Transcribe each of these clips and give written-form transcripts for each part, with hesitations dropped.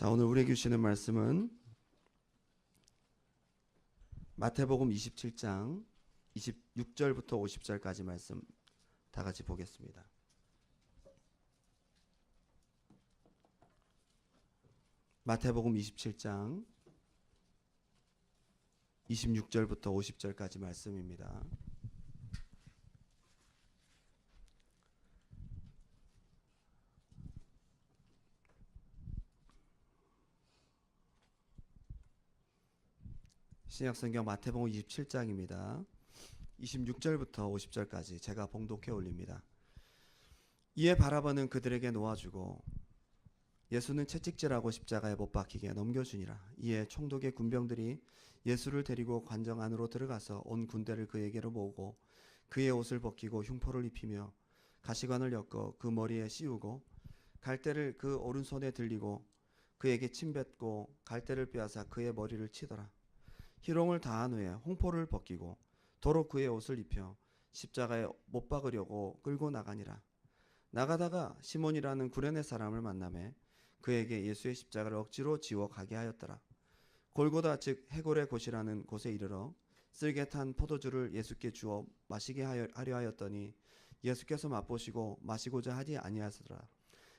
자, 오늘 우리에게 주시는 말씀은 마태복음 27장 26절부터 50절까지 말씀 다 같이 보겠습니다. 마태복음 27장 26절부터 50절까지 말씀입니다. 신약성경 마태복음 27장입니다. 26절부터 50절까지 제가 봉독해 올립니다. 이에 바라바는 그들에게 놓아주고 예수는 채찍질하고 십자가에 못 박히게 넘겨주니라. 이에 총독의 군병들이 예수를 데리고 관정 안으로 들어가서 온 군대를 그에게로 모으고 그의 옷을 벗기고 흉포를 입히며 가시관을 엮어 그 머리에 씌우고 갈대를 그 오른손에 들리고 그에게 침뱉고 갈대를 빼앗아 그의 머리를 치더라. 희롱을 다한 후에 홍포를 벗기고 도로 그의 옷을 입혀 십자가에 못 박으려고 끌고 나가니라. 나가다가 시몬이라는 구레네 사람을 만나매 그에게 예수의 십자가를 억지로 지워 가게 하였더라. 골고다 즉 해골의 곳이라는 곳에 이르러 쓸개 탄 포도주를 예수께 주어 마시게 하려 하였더니 예수께서 맛보시고 마시고자 하지 아니하시더라.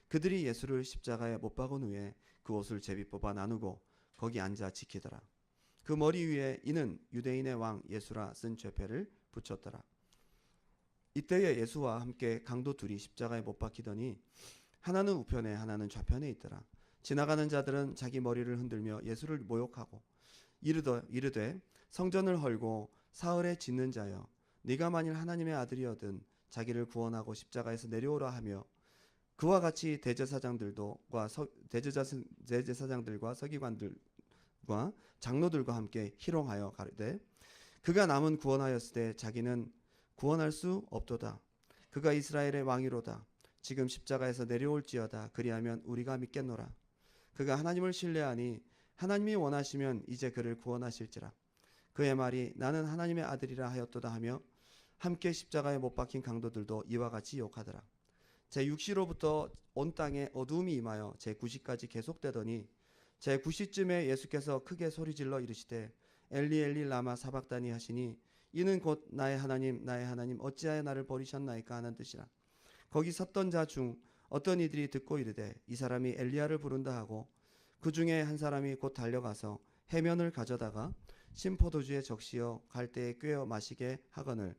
그들이 예수를 십자가에 못 박은 후에 그 옷을 제비 뽑아 나누고 거기 앉아 지키더라. 그 머리 위에 이는 유대인의 왕 예수라 쓴 죄패를 붙였더라. 이때에 예수와 함께 강도 둘이 십자가에 못 박히더니 하나는 우편에 하나는 좌편에 있더라. 지나가는 자들은 자기 머리를 흔들며 예수를 모욕하고 이르되 성전을 헐고 사흘에 짓는 자여 네가 만일 하나님의 아들이어든 자기를 구원하고 십자가에서 내려오라 하며 그와 같이 대제사장들과 서기관들과 장로들과 함께 희롱하여 가르되 그가 남은 구원하였을 때 자기는 구원할 수 없도다. 그가 이스라엘의 왕이로다. 지금 십자가에서 내려올지어다. 그리하면 우리가 믿겠노라. 그가 하나님을 신뢰하니 하나님이 원하시면 이제 그를 구원하실지라. 그의 말이 나는 하나님의 아들이라 하였도다 하며 함께 십자가에 못 박힌 강도들도 이와 같이 욕하더라. 제6시로부터 온 땅에 어두움이 임하여 제9시까지 계속되더니 제9시쯤에 예수께서 크게 소리질러 이르시되 엘리 엘리 라마 사박다니 하시니 이는 곧 나의 하나님 나의 하나님 어찌하여 나를 버리셨나이까 하는 뜻이라. 거기 섰던 자 중 어떤 이들이 듣고 이르되 이 사람이 엘리야를 부른다 하고 그 중에 한 사람이 곧 달려가서 해면을 가져다가 신포도주에 적시어 갈대에 꿰어 마시게 하거늘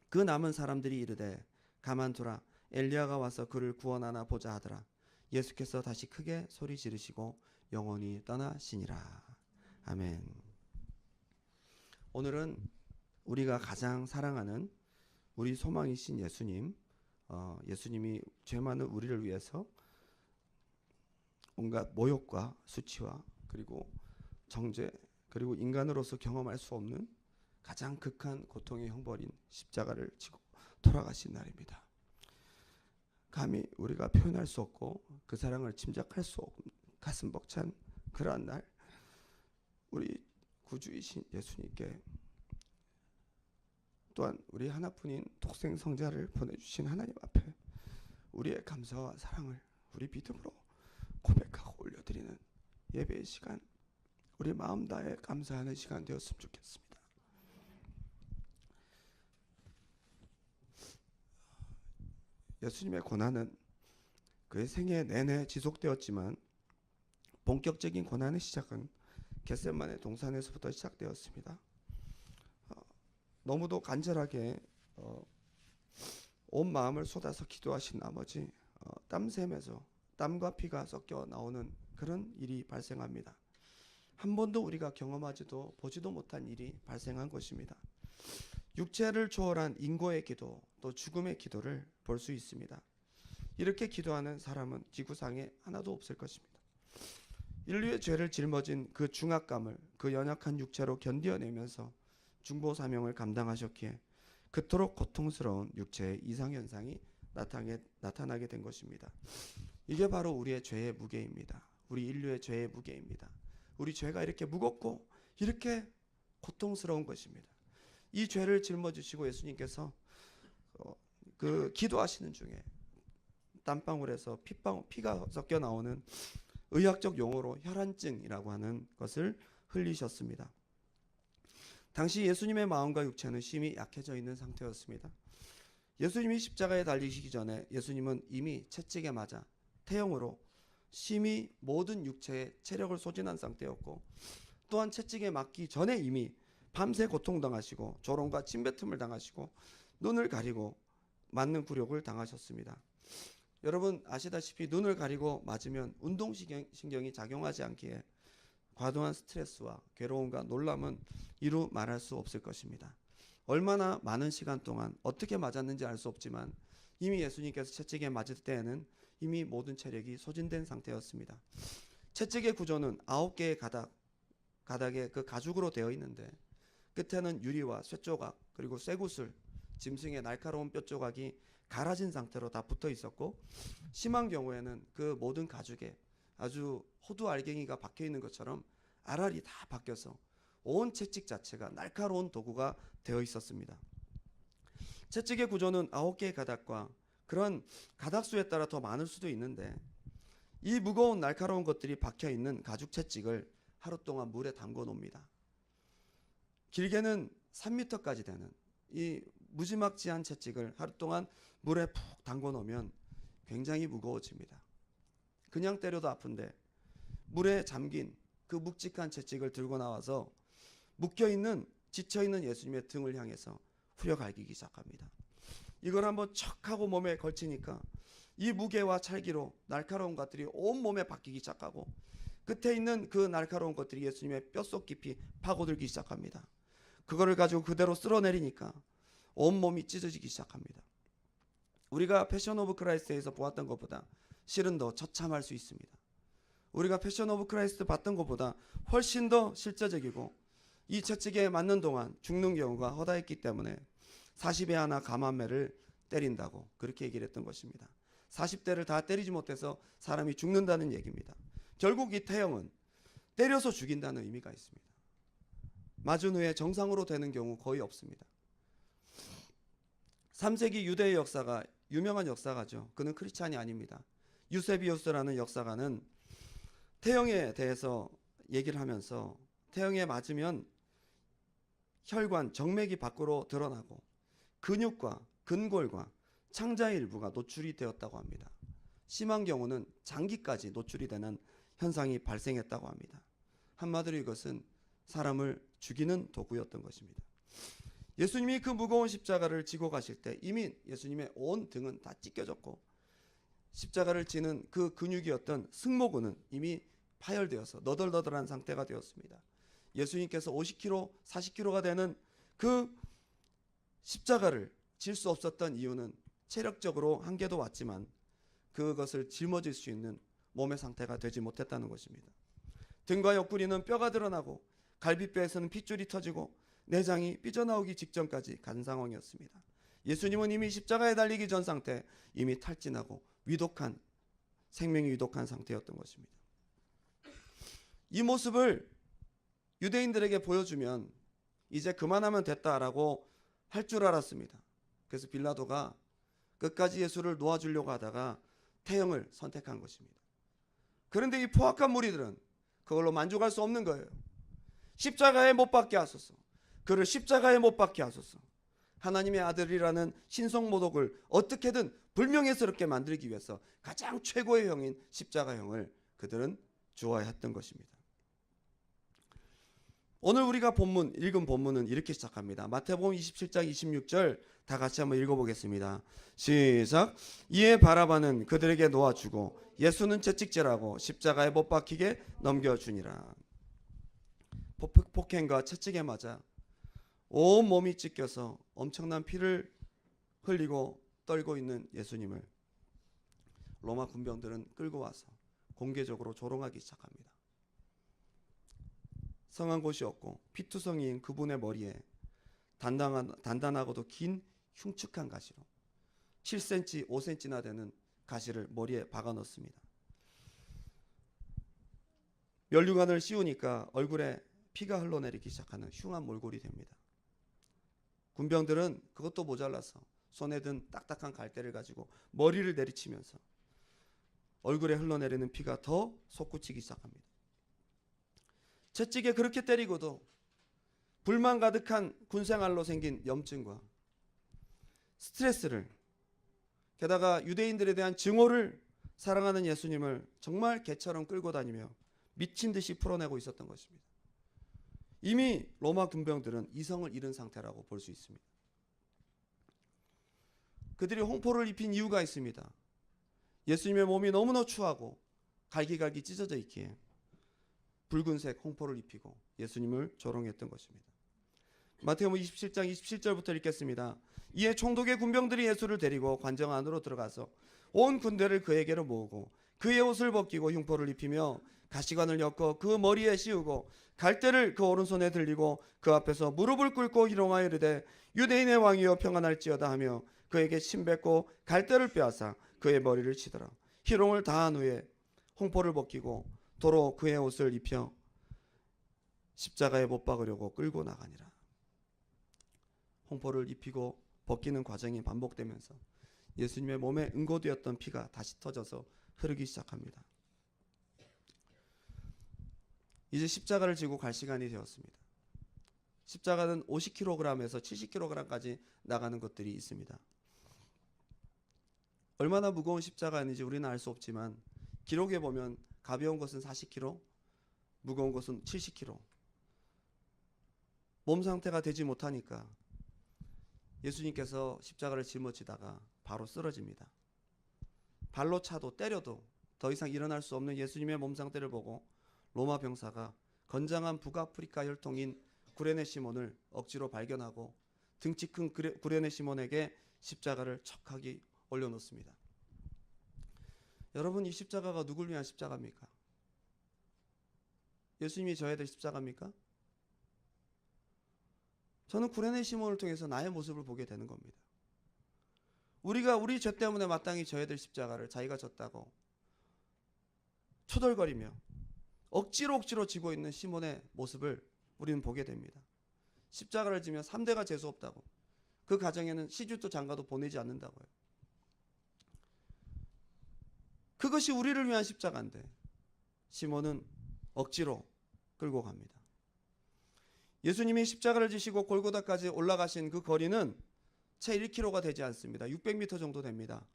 그 남은 사람들이 이르되 가만두라 엘리야가 와서 그를 구원하나 보자 하더라. 예수께서 다시 크게 소리 지르시고 영원히 떠나시니라. 아멘. 오늘은 우리가 가장 사랑하는 우리 소망이신 예수님이 죄 많은 우리를 위해서 온갖 모욕과 수치와 그리고 정죄 그리고 인간으로서 경험할 수 없는 가장 극한 고통의 형벌인 십자가를 지고 돌아가신 날입니다. 감히 우리가 표현할 수 없고 그 사랑을 짐작할 수 없는 가슴 벅찬 그러한 날 우리 구주이신 예수님께 또한 우리 하나뿐인 독생 성자를 보내주신 하나님 앞에 우리의 감사와 사랑을 우리 믿음으로 고백하고 올려드리는 예배의 시간, 우리 마음 다해 감사하는 시간 되었으면 좋겠습니다. 예수님의 고난은 그의 생애 내내 지속되었지만 본격적인 고난의 시작은 겟세마네 동산에서부터 시작되었습니다. 너무도 간절하게 온 마음을 쏟아서 기도하신 나머지 땀샘에서 땀과 피가 섞여 나오는 그런 일이 발생합니다. 한 번도 우리가 경험하지도 보지도 못한 일이 발생한 것입니다. 육체를 초월한 인고의 기도 또 죽음의 기도를 볼 수 있습니다. 이렇게 기도하는 사람은 지구상에 하나도 없을 것입니다. 인류의 죄를 жил머진 그 중압감을 그 연약한 육체로 견뎌내면서 중보 사명을 감당하셨기에 그토록 고통스러운 육체의 이상현상이 나타나게 된 것입니다. 이게 바로 우리의 죄의 무게입니다. 우리 인류의 죄의 무게입니다. 우리 죄가 이렇게 무겁고 이렇게 고통스러운 것입니다. 이 죄를 짊어지시고 예수님께서 그 기도하시는 중에 땀방울에서 피가 섞여 나오는 의학적 용어로 혈안증이라고 하는 것을 흘리셨습니다. 당시 예수님의 마음과 육체는 심히 약해져 있는 상태였습니다. 예수님이 십자가에 달리시기 전에 예수님은 이미 채찍에 맞아 태형으로 심히 모든 육체에 체력을 소진한 상태였고, 또한 채찍에 맞기 전에 이미 밤새 고통당하시고 조롱과 침뱉음을 당하시고 눈을 가리고 맞는 굴욕을 당하셨습니다. 여러분 아시다시피 눈을 가리고 맞으면 운동신경이 작용하지 않기에 과도한 스트레스와 괴로움과 놀람은 이루 말할 수 없을 것입니다. 얼마나 많은 시간 동안 어떻게 맞았는지 알 수 없지만 이미 예수님께서 채찍에 맞을 때에는 이미 모든 체력이 소진된 상태였습니다. 채찍의 구조는 9개의 가닥에 그 가죽으로 되어 있는데 끝에는 유리와 쇠조각 그리고 쇠구슬, 짐승의 날카로운 뼈조각이 갈아진 상태로 다 붙어 있었고, 심한 경우에는 그 모든 가죽에 아주 호두 알갱이가 박혀 있는 것처럼 알알이 다 박혀서 온 채찍 자체가 날카로운 도구가 되어 있었습니다. 채찍의 구조는 9개의 가닥과 그런 가닥수에 따라 더 많을 수도 있는데, 이 무거운 날카로운 것들이 박혀 있는 가죽 채찍을 하루 동안 물에 담궈 놓습니다. 길게는 3m까지 되는 이 무지막지한 채찍을 하루 동안 물에 푹 담궈 놓으면 굉장히 무거워집니다. 그냥 때려도 아픈데 물에 잠긴 그 묵직한 채찍을 들고 나와서 묶여있는 지쳐있는 예수님의 등을 향해서 후려갈기기 시작합니다. 이걸 한번 척 하고 몸에 걸치니까 이 무게와 찰기로 날카로운 것들이 온 몸에 박히기 시작하고, 끝에 있는 그 날카로운 것들이 예수님의 뼛속 깊이 파고들기 시작합니다. 그거를 가지고 그대로 쓸어내리니까 온몸이 찢어지기 시작합니다. 우리가 패션 오브 크라이스트에서 보았던 것보다 실은 더 처참할 수 있습니다. 우리가 패션 오브 크라이스트 봤던 것보다 훨씬 더 실제적이고, 이 채찍에 맞는 동안 죽는 경우가 허다했기 때문에 40에 하나 감한매를 때린다고 그렇게 얘기를 했던 것입니다. 40대를 다 때리지 못해서 사람이 죽는다는 얘기입니다. 결국 이 태형은 때려서 죽인다는 의미가 있습니다. 맞은 후에 정상으로 되는 경우 거의 없습니다. 3세기 유대의 역사가 유명한 역사가죠. 그는 크리스찬이 아닙니다. 유세비우스라는 역사가는 태형에 대해서 얘기를 하면서 태형에 맞으면 혈관, 정맥이 밖으로 드러나고 근육과 근골과 창자의 일부가 노출이 되었다고 합니다. 심한 경우는 장기까지 노출이 되는 현상이 발생했다고 합니다. 한마디로 이것은 사람을 죽이는 도구였던 것입니다. 예수님이 그 무거운 십자가를 지고 가실 때 이미 예수님의 온 등은 다 찢겨졌고, 십자가를 지는 그 근육이었던 승모근은 이미 파열되어서 너덜너덜한 상태가 되었습니다. 예수님께서 50kg, 40kg가 되는 그 십자가를 질 수 없었던 이유는 체력적으로 한계도 왔지만 그것을 짊어질 수 있는 몸의 상태가 되지 못했다는 것입니다. 등과 옆구리는 뼈가 드러나고 갈비뼈에서는 핏줄이 터지고 내장이 삐져나오기 직전까지 간 상황이었습니다. 예수님은 이미 십자가에 달리기 전 상태, 이미 탈진하고 위독한, 생명이 위독한 상태였던 것입니다. 이 모습을 유대인들에게 보여주면 이제 그만하면 됐다라고 할 줄 알았습니다. 그래서 빌라도가 끝까지 예수를 놓아주려고 하다가 태형을 선택한 것입니다. 그런데 이 포악한 무리들은 그걸로 만족할 수 없는 거예요. 십자가에 못 박게 하소서. 그를 십자가에 못 박게 하소서. 하나님의 아들이라는 신성모독을 어떻게든 불명예스럽게 만들기 위해서 가장 최고의 형인 십자가형을 그들은 주어야 했던 것입니다. 오늘 우리가 읽은 본문은 이렇게 시작합니다. 마태복음 27장 26절 다 같이 한번 읽어보겠습니다. 시작. 이에 바라바는 그들에게 놓아주고 예수는 채찍질하고 십자가에 못 박히게 넘겨주니라. 폭행과 채찍에 맞아 온 몸이 찢겨서 엄청난 피를 흘리고 떨고 있는 예수님을 로마 군병들은 끌고 와서 공개적으로 조롱하기 시작합니다. 성한 곳이 없고 피투성이인 그분의 머리에 단단하고도 긴 흉측한 가시로 7cm, 5cm나 되는 가시를 머리에 박아 넣습니다. 면류관을 씌우니까 얼굴에 피가 흘러내리기 시작하는 흉한 몰골이 됩니다. 군병들은 그것도 모자라서 손에 든 딱딱한 갈대를 가지고 머리를 내리치면서 얼굴에 흘러내리는 피가 더 솟구치기 시작합니다. 채찍에 그렇게 때리고도 불만 가득한 군생활로 생긴 염증과 스트레스를, 게다가 유대인들에 대한 증오를 사랑하는 예수님을 정말 개처럼 끌고 다니며 미친 듯이 풀어내고 있었던 것입니다. 이미 로마 군병들은 이성을 잃은 상태라고 볼 수 있습니다. 그들이 홍포를 입힌 이유가 있습니다. 예수님의 몸이 너무나 추하고 갈기갈기 찢어져 있기에 붉은색 홍포를 입히고 예수님을 조롱했던 것입니다. 마태복음 27장 27절부터 읽겠습니다. 이에 총독의 군병들이 예수를 데리고 관정 안으로 들어가서 온 군대를 그에게로 모으고 그의 옷을 벗기고 흉포를 입히며 가시관을 엮어 그 머리에 씌우고 갈대를 그 오른손에 들리고 그 앞에서 무릎을 꿇고 희롱하여 이르되 유대인의 왕이여 평안할지어다 하며 그에게 침 뱉고 갈대를 빼앗아 그의 머리를 치더라. 희롱을 다한 후에 홍포를 벗기고 도로 그의 옷을 입혀 십자가에 못 박으려고 끌고 나가니라. 홍포를 입히고 벗기는 과정이 반복되면서 예수님의 몸에 응고되었던 피가 다시 터져서 흐르기 시작합니다. 이제 십자가를 지고 갈 시간이 되었습니다. 십자가는 50kg에서 70kg까지 나가는 것들이 있습니다. 얼마나 무거운 십자가인지 우리는 알 수 없지만 기록에 보면 가벼운 것은 40kg, 무거운 것은 70kg. 몸 상태가 되지 못하니까 예수님께서 십자가를 짊어지다가 바로 쓰러집니다. 발로 차도 때려도 더 이상 일어날 수 없는 예수님의 몸 상태를 보고 로마 병사가 건장한 북아프리카 혈통인 구레네 시몬을 억지로 발견하고 등치 큰 구레네 시몬에게 십자가를 척하게 올려놓습니다. 여러분, 이 십자가가 누굴 위한 십자가입니까? 예수님이 져야 될 십자가입니까? 저는 구레네 시몬을 통해서 나의 모습을 보게 되는 겁니다. 우리가 우리 죄 때문에 마땅히 져야 될 십자가를 자기가 졌다고 초덜거리며 억지로 지고 있는 시몬의 모습을 우리는 보게 됩니다. 십자가를 지면 3대가 재수없다고, 그 가정에는 시주도 장가도 보내지 않는다고요. 그것이 우리를 위한 십자가인데 시몬은 억지로 끌고 갑니다. 예수님이 십자가를 지시고 골고다까지 올라가신 그 거리는 채 1km가 되지 않습니다. 600m 정도 됩니다.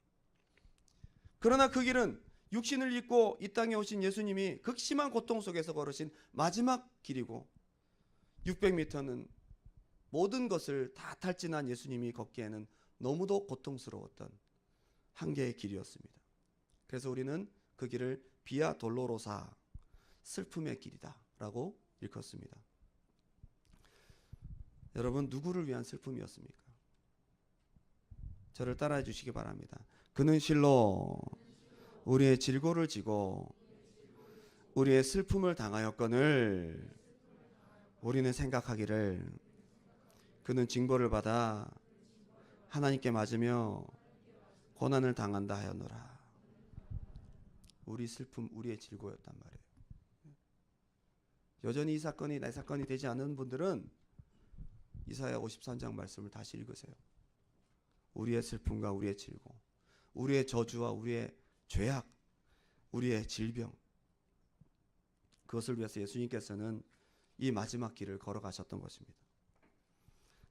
그러나 그 길은 육신을 입고 이 땅에 오신 예수님이 극심한 고통 속에서 걸으신 마지막 길이고 600m는 모든 것을 다 탈진한 예수님이 걷기에는 너무도 고통스러웠던 한계의 길이었습니다. 그래서 우리는 그 길을 비아 돌로로사, 슬픔의 길이다 라고 일컫습니다. 여러분, 누구를 위한 슬픔이었습니까? 저를 따라해 주시기 바랍니다. 그는 실로 우리의 질고를 지고 우리의 슬픔을 당하였거늘 우리는 생각하기를 그는 징벌을 받아 하나님께 맞으며 고난을 당한다 하였노라. 우리 슬픔, 우리의 질고였단 말이에요. 여전히 이 사건이 내 사건이 되지 않은 분들은 이사야 53장 말씀을 다시 읽으세요. 우리의 슬픔과 우리의 질고, 우리의 저주와 우리의 죄악, 우리의 질병, 그것을 위해서 예수님께서는 이 마지막 길을 걸어가셨던 것입니다.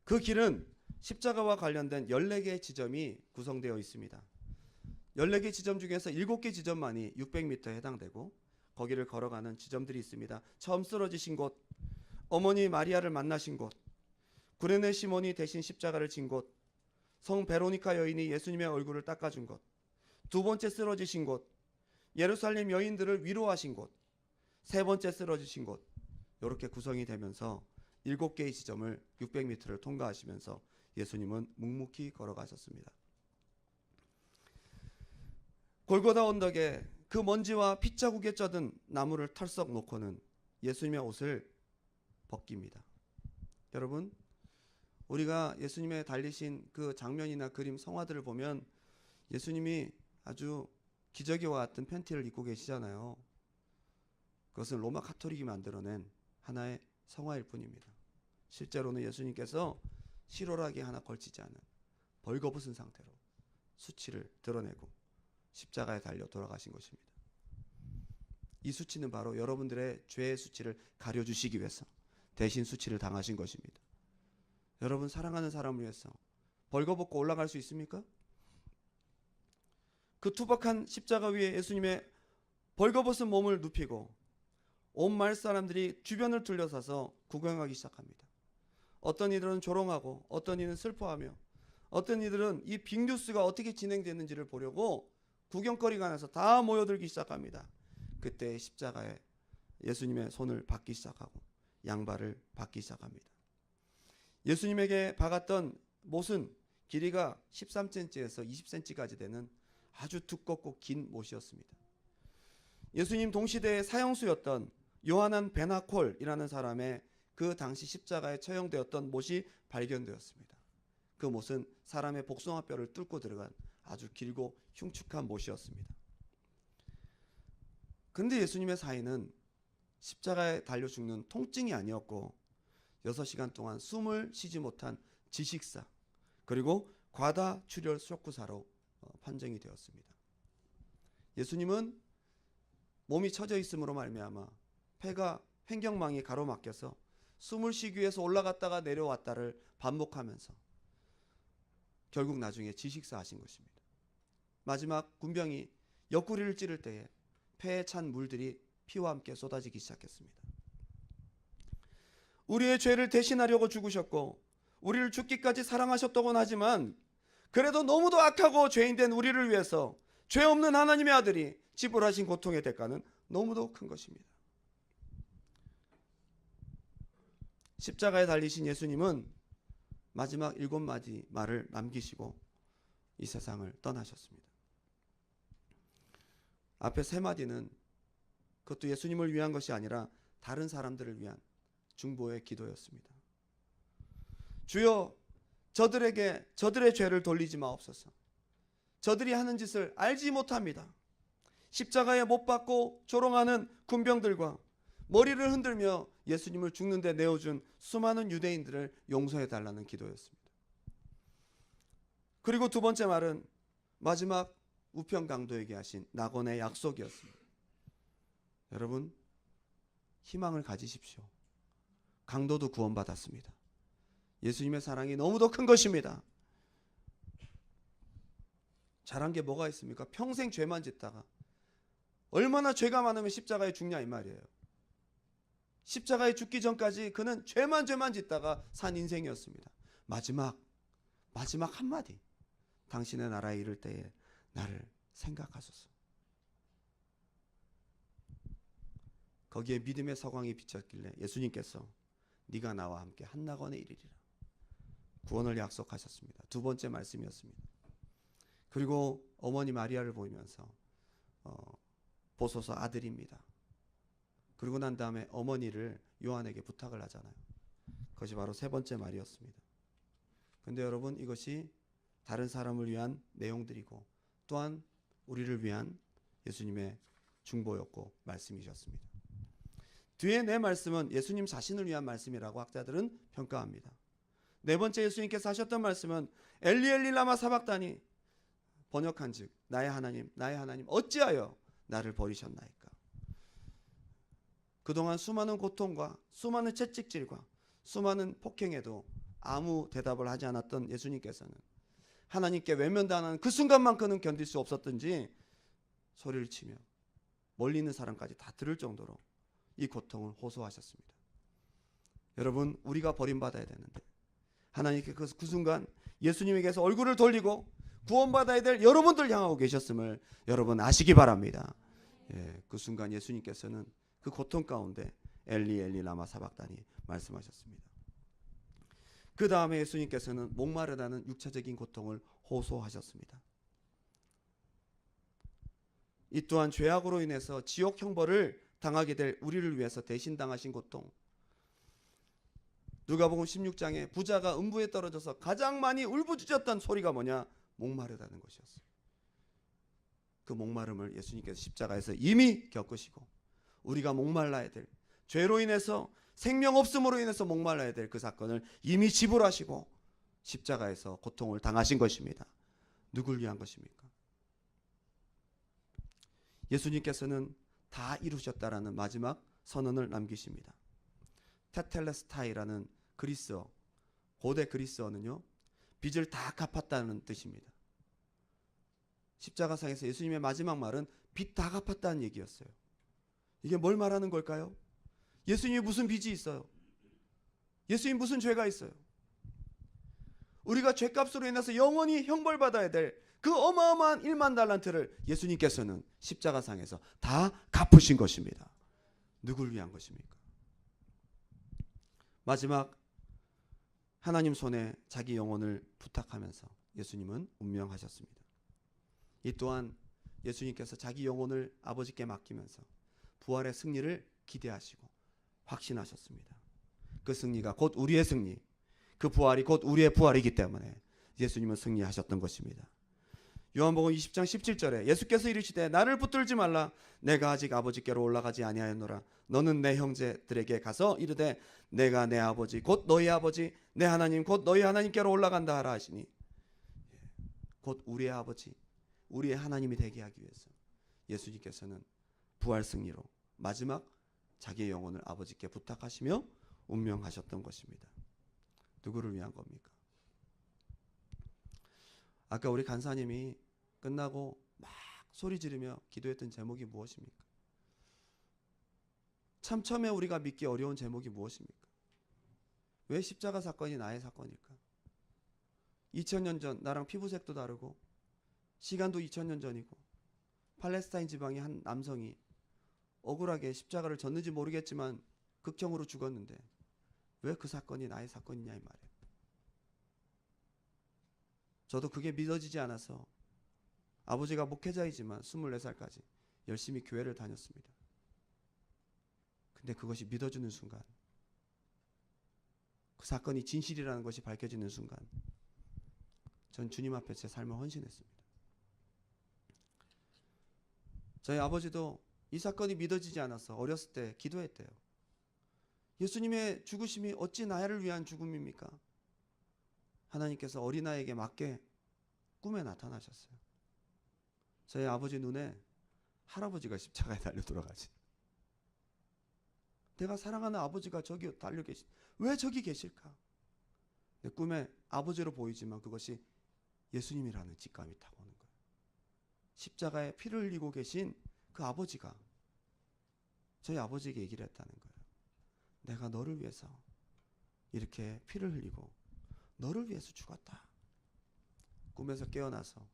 그 길은 십자가와 관련된 14개의 지점이 구성되어 있습니다. 14개 지점 중에서 7개 지점만이 600m에 해당되고 거기를 걸어가는 지점들이 있습니다. 처음 쓰러지신 곳, 어머니 마리아를 만나신 곳, 구레네 시몬이 대신 십자가를 진 곳, 성 베로니카 여인이 예수님의 얼굴을 닦아준 곳, 두 번째 쓰러지신 곳, 예루살렘 여인들을 위로하신 곳, 세 번째 쓰러지신 곳, 이렇게 구성이 되면서 7개의 지점을 600m를 통과하시면서 예수님은 묵묵히 걸어가셨습니다. 골고다 언덕에 그 먼지와 핏자국에 젖은 나무를 털썩 놓고는 예수님의 옷을 벗깁니다. 여러분, 우리가 예수님의 달리신 그 장면이나 그림, 성화들을 보면 예수님이 아주 기저귀와 같은 팬티를 입고 계시잖아요. 그것은 로마 가톨릭이 만들어낸 하나의 성화일 뿐입니다. 실제로는 예수님께서 실오라기 하나 걸치지 않은 벌거벗은 상태로 수치를 드러내고 십자가에 달려 돌아가신 것입니다. 이 수치는 바로 여러분들의 죄의 수치를 가려주시기 위해서 대신 수치를 당하신 것입니다. 여러분, 사랑하는 사람을 위해서 벌거벗고 올라갈 수 있습니까? 그 투박한 십자가 위에 예수님의 벌거벗은 몸을 눕히고 온 마을 사람들이 주변을 둘러서서 구경하기 시작합니다. 어떤 이들은 조롱하고 어떤 이는 슬퍼하며 어떤 이들은 이 빅뉴스가 어떻게 진행되는지를 보려고 구경거리가 나서 다 모여들기 시작합니다. 그때 십자가에 예수님의 손을 박기 시작하고 양발을 박기 시작합니다. 예수님에게 박았던 못은 길이가 13cm에서 20cm까지 되는 아주 두껍고 긴 못이었습니다. 예수님 동시대의 사형수였던 요하난 베나콜이라는 사람의 그 당시 십자가에 처형되었던 못이 발견되었습니다. 그 못은 사람의 복숭아뼈를 뚫고 들어간 아주 길고 흉측한 못이었습니다. 그런데 예수님의 사인은 십자가에 달려 죽는 통증이 아니었고 6시간 동안 숨을 쉬지 못한 지식사 그리고 과다출혈 쇼크사로 판정이 되었습니다. 예수님은 몸이 처져 있음으로 말미암아 폐가 횡격망이 가로막혀서 숨을 쉬기 위해서 올라갔다가 내려왔다를 반복하면서 결국 나중에 지식사 하신 것입니다. 마지막 군병이 옆구리를 찌를 때에 폐에 찬 물들이 피와 함께 쏟아지기 시작했습니다. 우리의 죄를 대신하려고 죽으셨고 우리를 죽기까지 사랑하셨다고는 하지만 그래도 너무도 악하고 죄인된 우리를 위해서 죄 없는 하나님의 아들이 지불하신 고통의 대가는 너무도 큰 것입니다. 십자가에 달리신 예수님은 마지막 7마디 말을 남기시고 이 세상을 떠나셨습니다. 앞에 3마디는 그것도 예수님을 위한 것이 아니라 다른 사람들을 위한 중보의 기도였습니다. 주여, 저들의 죄를 돌리지 마옵소서. 저들이 하는 짓을 알지 못합니다. 십자가에 못 박고 조롱하는 군병들과 머리를 흔들며 예수님을 죽는 데 내어준 수많은 유대인들을 용서해 달라는 기도였습니다. 그리고 두 번째 말은 마지막 우편 강도에게 하신 낙원의 약속이었습니다. 여러분, 희망을 가지십시오. 강도도 구원받았습니다. 예수님의 사랑이 너무도 큰 것입니다. 잘한 게 뭐가 있습니까? 평생 죄만 짓다가 얼마나 죄가 많으면 십자가에 죽냐 이 말이에요. 십자가에 죽기 전까지 그는 죄만 짓다가 산 인생이었습니다. 마지막 한마디, 당신의 나라에 이를 때에 나를 생각하소서. 거기에 믿음의 서광이 비쳤길래 예수님께서 네가 나와 함께 한낙원에 이르리라 구원을 약속하셨습니다. 두 번째 말씀이었습니다. 그리고 어머니 마리아를 보이면서 보소서 아들입니다. 그리고 난 다음에 어머니를 요한에게 부탁을 하잖아요. 그것이 바로 세 번째 말이었습니다. 그런데 여러분, 이것이 다른 사람을 위한 내용들이고 또한 우리를 위한 예수님의 중보였고 말씀이셨습니다. 뒤에 네 말씀은 예수님 자신을 위한 말씀이라고 학자들은 평가합니다. 네 번째 예수님께서 하셨던 말씀은 엘리 엘리 라마 사박다니, 번역한즉 나의 하나님 어찌하여 나를 버리셨나이까. 그동안 수많은 고통과 수많은 채찍질과 수많은 폭행에도 아무 대답을 하지 않았던 예수님께서는 하나님께 외면당하는 그 순간만큼은 견딜 수 없었던지 소리를 치며 멀리 있는 사람까지 다 들을 정도로 이 고통을 호소하셨습니다. 여러분, 우리가 버림받아야 되는데 하나님께 그 순간 예수님에게서 얼굴을 돌리고 구원받아야 될 여러분들 향하고 계셨음을 여러분 아시기 바랍니다. 그 순간 예수님께서는 그 고통 가운데 엘리 엘리 라마 사박다니 말씀하셨습니다. 그 다음에 예수님께서는 목마르다는 육체적인 고통을 호소하셨습니다. 이 또한 죄악으로 인해서 지옥 형벌을 당하게 될 우리를 위해서 대신 당하신 고통. 누가복음 16장에 부자가 음부에 떨어져서 가장 많이 울부짖었던 소리가 뭐냐? 목마르다는 것이었어요. 그 목마름을 예수님께서 십자가에서 이미 겪으시고 우리가 목말라야 될, 죄로 인해서 생명 없음으로 인해서 목말라야 될 그 사건을 이미 지불하시고 십자가에서 고통을 당하신 것입니다. 누굴 위한 것입니까? 예수님께서는 다 이루셨다라는 마지막 선언을 남기십니다. 테텔레스타이라는 그리스어, 고대 그리스어는요, 빚을 다 갚았다는 뜻입니다. 십자가상에서 예수님의 마지막 말은 빚 다 갚았다는 얘기였어요. 이게 뭘 말하는 걸까요? 예수님이 무슨 빚이 있어요? 예수님 무슨 죄가 있어요? 우리가 죄값으로 인해서 영원히 형벌받아야 될 그 어마어마한 1만 달란트를 예수님께서는 십자가상에서 다 갚으신 것입니다. 누구를 위한 것입니까? 마지막 하나님 손에 자기 영혼을 부탁하면서 예수님은 운명하셨습니다. 이 또한 예수님께서 자기 영혼을 아버지께 맡기면서 부활의 승리를 기대하시고 확신하셨습니다. 그 승리가 곧 우리의 승리, 그 부활이 곧 우리의 부활이기 때문에 예수님은 승리하셨던 것입니다. 요한복음 20장 17절에 예수께서 이르시되 나를 붙들지 말라 내가 아직 아버지께로 올라가지 아니하였노라 너는 내 형제들에게 가서 이르되 내가 내 아버지 곧 너희 아버지 내 하나님 곧 너희 하나님께로 올라간다 하라 하시니, 곧 우리의 아버지 우리의 하나님이 되게 하기 위해서 예수님께서는 부활 승리로 마지막 자기의 영혼을 아버지께 부탁하시며 운명하셨던 것입니다. 누구를 위한 겁니까? 아까 우리 간사님이 끝나고 막 소리 지르며 기도했던 제목이 무엇입니까? 참 처음에 우리가 믿기 어려운 제목이 무엇입니까? 왜 십자가 사건이 나의 사건일까? 2000년 전 나랑 피부색도 다르고 시간도 2000년 전이고 팔레스타인 지방의 한 남성이 억울하게 십자가를 졌는지 모르겠지만 극형으로 죽었는데 왜 그 사건이 나의 사건이냐 이 말이에요. 저도 그게 믿어지지 않아서 아버지가 목회자이지만 24살까지 열심히 교회를 다녔습니다. 근데 그것이 믿어지는 순간, 그 사건이 진실이라는 것이 밝혀지는 순간 전 주님 앞에 제 삶을 헌신했습니다. 저희 아버지도 이 사건이 믿어지지 않아서 어렸을 때 기도했대요. 예수님의 죽으심이 어찌 나를 위한 죽음입니까? 하나님께서 어린아이에게 맞게 꿈에 나타나셨어요. 저희 아버지 눈에 할아버지가 십자가에 달려 돌아가지. 내가 사랑하는 아버지가 저기 달려 계신, 왜 저기 계실까? 내 꿈에 아버지로 보이지만 그것이 예수님이라는 직감이 타고 오는 거예요. 십자가에 피를 흘리고 계신 그 아버지가 저희 아버지에게 얘기를 했다는 거예요. 내가 너를 위해서 이렇게 피를 흘리고 너를 위해서 죽었다. 꿈에서 깨어나서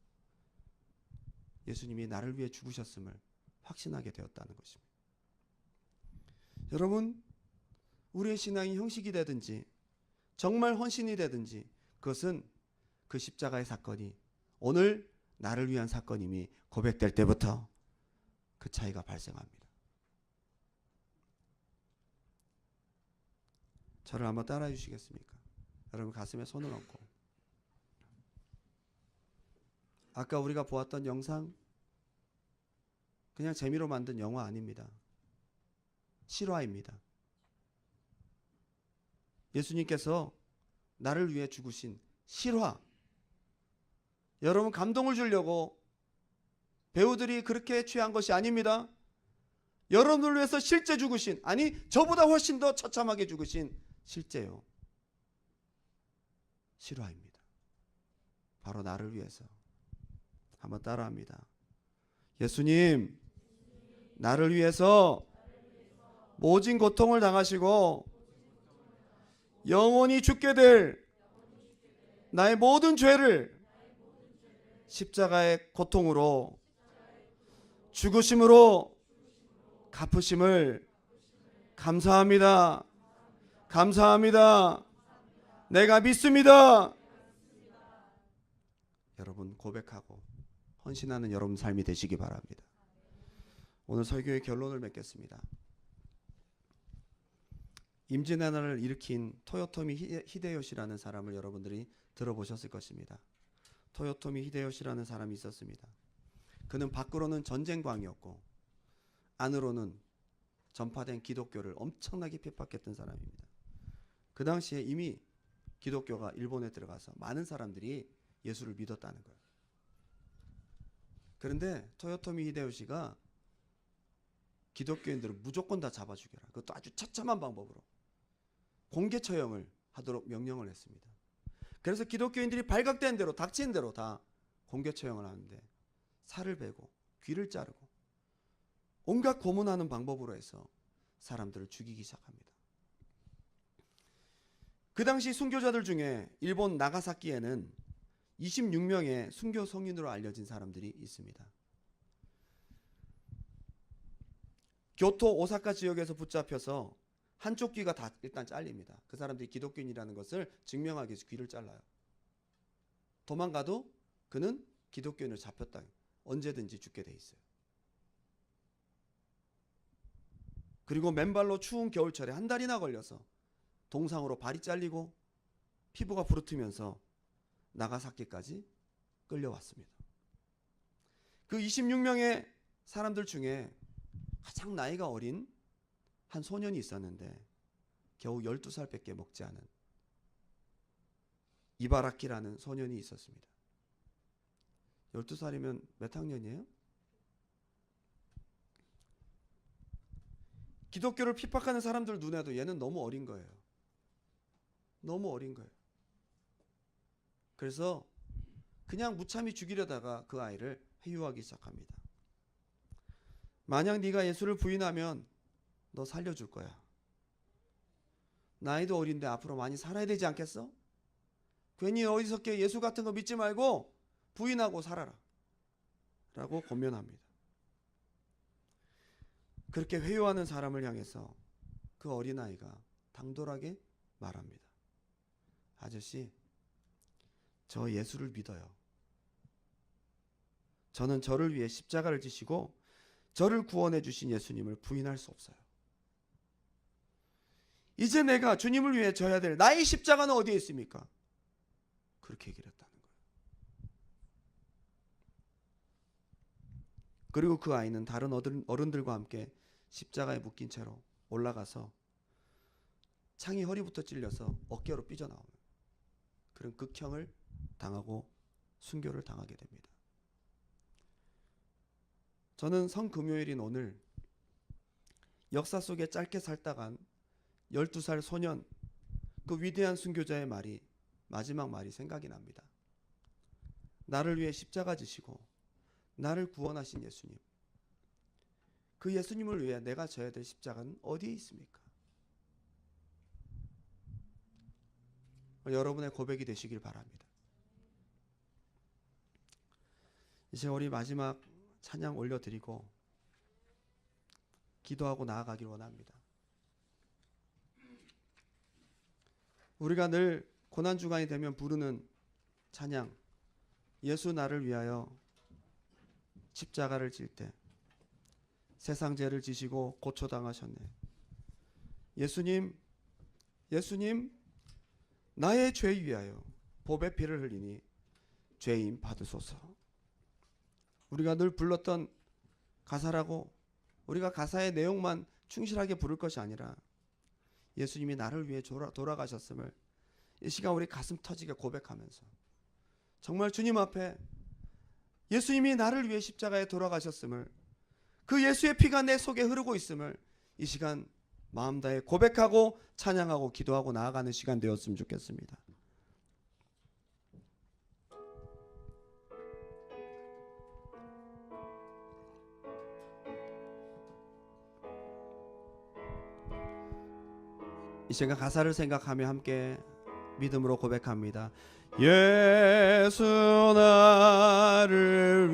예수님이 나를 위해 죽으셨음을 확신하게 되었다는 것입니다. 여러분, 우리의 신앙이 형식이 되든지 정말 헌신이 되든지 그것은 그 십자가의 사건이 오늘 나를 위한 사건임이 고백될 때부터 그 차이가 발생합니다. 저를 한번 따라해 주시겠습니까? 여러분 가슴에 손을 얹고, 아까 우리가 보았던 영상 그냥 재미로 만든 영화 아닙니다. 실화입니다. 예수님께서 나를 위해 죽으신 실화. 여러분 감동을 주려고 배우들이 그렇게 취한 것이 아닙니다. 여러분을 위해서 실제 죽으신, 아니 저보다 훨씬 더 처참하게 죽으신 실제요. 실화입니다. 바로 나를 위해서. 한번 따라합니다. 예수님, 나를 위해서 모진 고통을 당하시고 영원히 죽게 될 나의 모든 죄를 십자가의 고통으로 죽으심으로 갚으심을 감사합니다. 감사합니다. 내가 믿습니다. 여러분 고백하고 헌신하는 여러분 삶이 되시기 바랍니다. 오늘 설교의 결론을 맺겠습니다. 임진왜란을 일으킨 토요토미 히데요시라는 사람을 여러분들이 들어보셨을 것입니다. 토요토미 히데요시라는 사람이 있었습니다. 그는 밖으로는 전쟁광이었고 안으로는 전파된 기독교를 엄청나게 핍박했던 사람입니다. 그 당시에 이미 기독교가 일본에 들어가서 많은 사람들이 예수를 믿었다는 거예요. 그런데 토요토미 히데요시가 기독교인들을 무조건 다 잡아 죽여라. 그것도 아주 처참한 방법으로 공개 처형을 하도록 명령을 했습니다. 그래서 기독교인들이 발각된 대로 닥친 대로 다 공개 처형을 하는데 살을 베고 귀를 자르고 온갖 고문하는 방법으로 해서 사람들을 죽이기 시작합니다. 그 당시 순교자들 중에 일본 나가사키에는 26명의 순교 성인으로 알려진 사람들이 있습니다. 교토 오사카 지역에서 붙잡혀서 한쪽 귀가 다 일단 잘립니다. 그 사람들이 기독교인이라는 것을 증명하기 위해서 귀를 잘라요. 도망가도 그는 기독교인으로 잡혔다. 언제든지 죽게 돼 있어요. 그리고 맨발로 추운 겨울철에 한 달이나 걸려서 동상으로 발이 잘리고 피부가 부르트면서 나가사키까지 끌려왔습니다. 그 26명의 사람들 중에 가장 나이가 어린 한 소년이 있었는데 겨우 12살밖에 먹지 않은 이바라키라는 소년이 있었습니다. 12살이면 몇 학년이에요? 기독교를 핍박하는 사람들 눈에도 얘는 너무 어린 거예요. 너무 어린 거예요. 그래서 그냥 무참히 죽이려다가 그 아이를 회유하기 시작합니다. 만약 네가 예수를 부인하면 너 살려줄 거야. 나이도 어린데 앞으로 많이 살아야 되지 않겠어? 괜히 어리석게 예수 같은 거 믿지 말고 부인하고 살아라 라고 권면합니다. 그렇게 회유하는 사람을 향해서 그 어린아이가 당돌하게 말합니다. 아저씨, 저 예수를 믿어요. 저는 저를 위해 십자가를 지시고 저를 구원해 주신 예수님을 부인할 수 없어요. 이제 내가 주님을 위해 져야 될 나의 십자가는 어디에 있습니까? 그렇게 얘기를 했다는 거예요. 그리고 그 아이는 다른 어른들과 함께 십자가에 묶인 채로 올라가서 창이 허리부터 찔려서 어깨로 삐져나오는 그런 극형을 당하고 순교를 당하게 됩니다. 저는 성금요일인 오늘 역사 속에 짧게 살다간 12살 소년, 그 위대한 순교자의 말이, 마지막 말이 생각이 납니다. 나를 위해 십자가 지시고 나를 구원하신 예수님, 그 예수님을 위해 내가 져야 될 십자가는 어디에 있습니까? 여러분의 고백이 되시길 바랍니다. 이제 우리 마지막 찬양 올려드리고 기도하고 나아가길 원합니다. 우리가 늘 고난주간이 되면 부르는 찬양, 예수 나를 위하여 십자가를 질 때 세상 죄를 지시고 고초당하셨네. 예수님, 예수님, 나의 죄 위하여 보배 피를 흘리니 죄인 받으소서. 우리가 늘 불렀던 가사라고 우리가 가사의 내용만 충실하게 부를 것이 아니라 예수님이 나를 위해 돌아가셨음을 이 시간 우리 가슴 터지게 고백하면서 정말 주님 앞에 예수님이 나를 위해 십자가에 돌아가셨음을, 그 예수의 피가 내 속에 흐르고 있음을 이 시간 마음 다해 고백하고 찬양하고 기도하고 나아가는 시간 되었으면 좋겠습니다. 이 시간 가사를 생각하며 함께 믿음으로 고백합니다. 예수 나를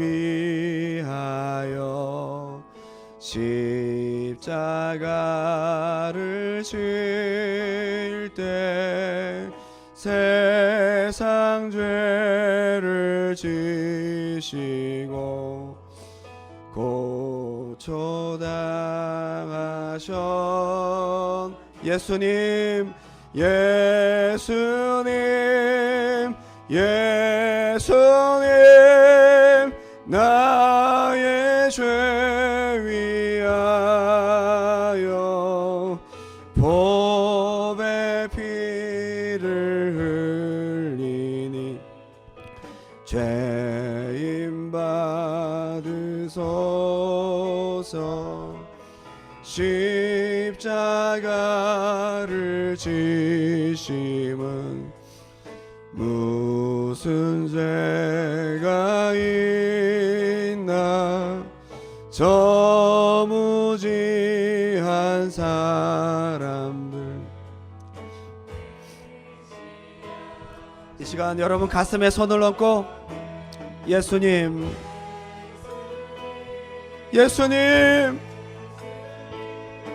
위하여 십자가를 질 때 세상 죄를 지시고 고초당하셨 예수님, 예수님, 예수님, 나의 죄 위하여 보배 피를 흘리니 죄인 받으소서. 십자가를 지심은 무슨 죄가 있나 저 무지한 사람들. 이 시간 여러분 가슴에 손을 얹고 예수님, 예수님,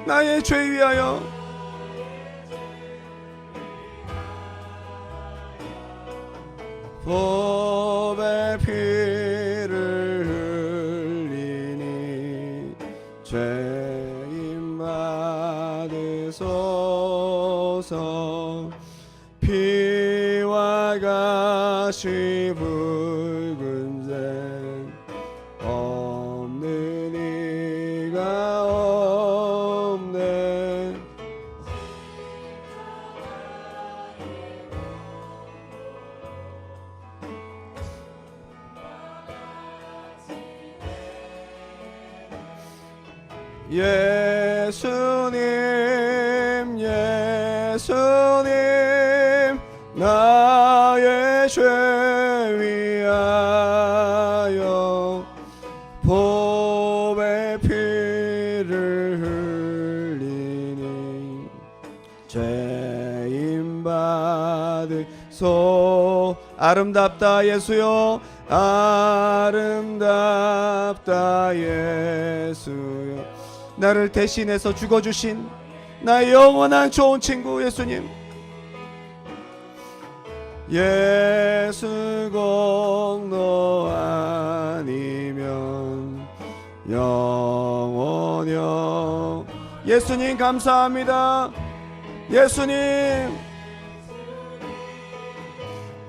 나의 죄 위하여 법의 피를 흘리니 죄인 받으소서. 피와 같이 붉은 색 없는 이가 없네. 예수님, 예수님, 나의 죄 위하여 법의 피를 흘리니 죄인 받으소. 아름답다 예수여, 아름답다 예수여. 나를 대신해서 죽어주신 나의 영원한 좋은 친구 예수님, 예수 공로 아니면 영원혀. 예수님 감사합니다. 예수님,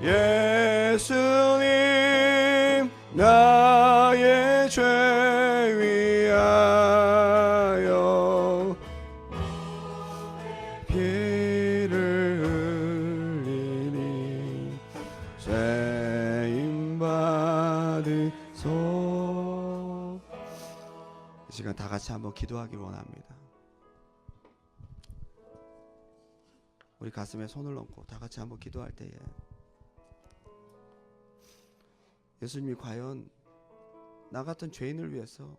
예수님, 나의 죄 위하여 피를 흘리니 죄인 받으소. 이 시간 다 같이 한번 기도하길 원합니다. 우리 가슴에 손을 얹고 다 같이 한번 기도할 때에 예수님이 과연 나 같은 죄인을 위해서,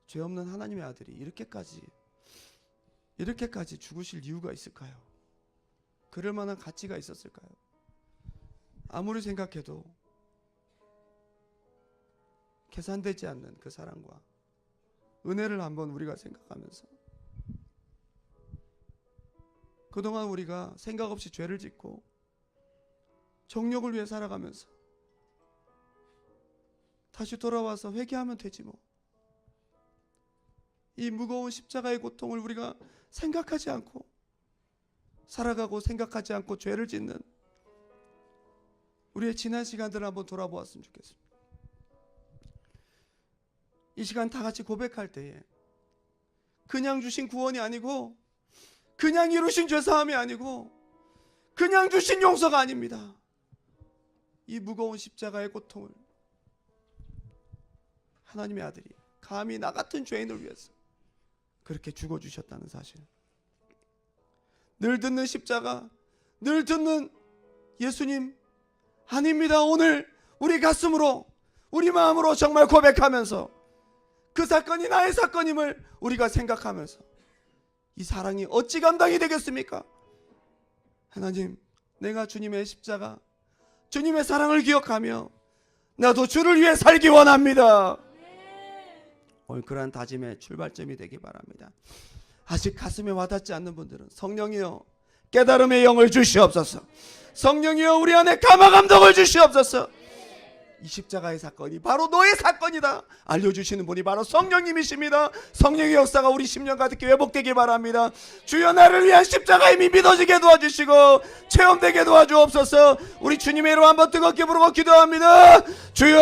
죄 없는 하나님의 아들이 이렇게까지 죽으실 이유가 있을까요? 그럴 만한 가치가 있었을까요? 아무리 생각해도 계산되지 않는 그 사랑과 은혜를 한번 우리가 생각하면서, 그동안 우리가 생각 없이 죄를 짓고 정욕을 위해 살아가면서 다시 돌아와서 회개하면 되지 뭐. 이 무거운 십자가의 고통을 우리가 생각하지 않고 살아가고, 생각하지 않고 죄를 짓는 우리의 지난 시간들을 한번 돌아보았으면 좋겠습니다. 이 시간 다 같이 고백할 때에 그냥 주신 구원이 아니고, 그냥 이루신 죄사함이 아니고, 그냥 주신 용서가 아닙니다. 이 무거운 십자가의 고통을 하나님의 아들이 감히 나 같은 죄인을 위해서 그렇게 죽어주셨다는 사실, 늘 듣는 십자가, 늘 듣는 예수님 아닙니다. 오늘 우리 가슴으로, 우리 마음으로 정말 고백하면서 그 사건이 나의 사건임을 우리가 생각하면서 이 사랑이 어찌 감당이 되겠습니까? 하나님, 내가 주님의 십자가, 주님의 사랑을 기억하며 나도 주를 위해 살기 원합니다. 얼큰한 다짐의 출발점이 되기 바랍니다. 아직 가슴에 와닿지 않는 분들은 성령이여 깨달음의 영을 주시옵소서. 성령이여 우리 안에 감화 감동을 주시옵소서. 이 십자가의 사건이 바로 너의 사건이다 알려주시는 분이 바로 성령님이십니다. 성령의 역사가 우리 10년 가득히 회복되길 바랍니다. 주여, 나를 위한 십자가의 힘이 믿어지게 도와주시고 체험되게 도와주옵소서. 우리 주님의 이름 한번 뜨겁게 부르고 기도합니다. 주여.